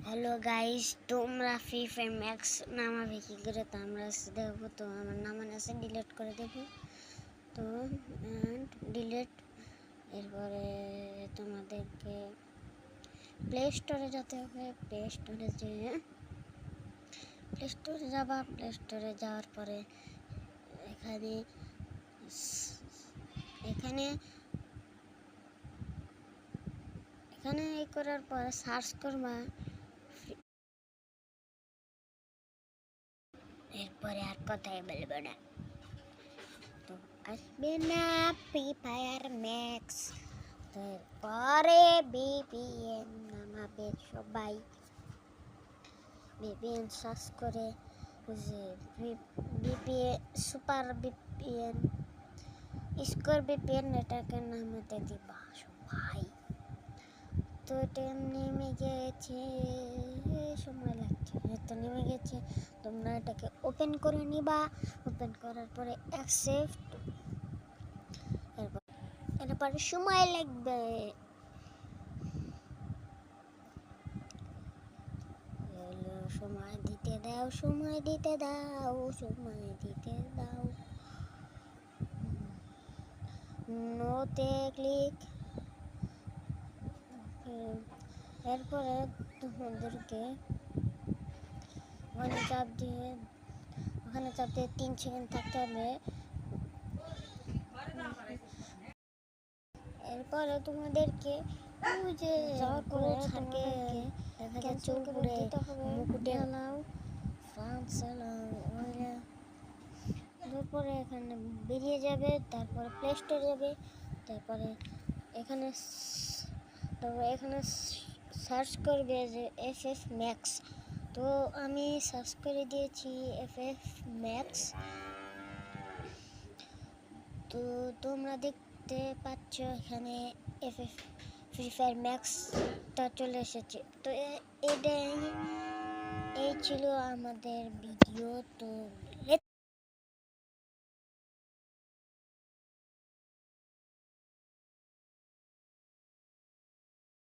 Hello guys, তোমরা free fire max নামাবে কি করে তা আমরা দেখবো। তো আমার নামান আছে, ডিলিট করে দেবো। তো ডিলিট, এরপরে তোমাদেরকে প্লে স্টোরে যেতে হবে। প্লে স্টোরে যাবা। প্লে স্টোরে যাওয়ার পরে এখানে এখানে এখানে এই করার পরে সার্চ করবা। এরপরে আর কথাই বলবো না, তো আসবে না ফ্রি ফায়ার ম্যাক্স। তো এরপরে বিপিএন নামাবে সবাই। বিপিএন সার্চ করে যে বিপিএন সুপার বিপিএন স্কোর বিপিএন এটাকে নামাতে দিবা সবাই। তো এটা নেমে গেছে, সময় লাগছে, তো নেমে গেছে। তোমরা এটাকে ওপেন করে নিবা। ওপেন করার পরে অ্যাকসেপ্ট, এরপরে সময় লাগবে। সময় দিতে দাও, সময় দিতে দাও, সময় দিতে দাও। নোতে ক্লিক। এরপরে তোমাদেরকে ওখানে চাপ দিয়ে 3 সেকেন্ড থাকতে হবে। এরপরে তোমাদেরকে যে যাওয়ার পরে থাকে দেখা যাচ্ছে উপরে মুকুটে লাও ফ্রান্স তারপরে এখানে বেরিয়ে যাবে। তারপরে প্লে স্টোরে যাবে। তারপরে এখানে সার্চ করবে যে FF ম্যাক্স। তো আমি সার্চ করে দিয়েছি FF ম্যাক্স। তো তোমরা দেখতে পাচ্ছ এখানে FF ফ্রি ফায়ার ম্যাক্সটা চলে এসেছে। তো এই ছিল আমাদের ভিডিও। তো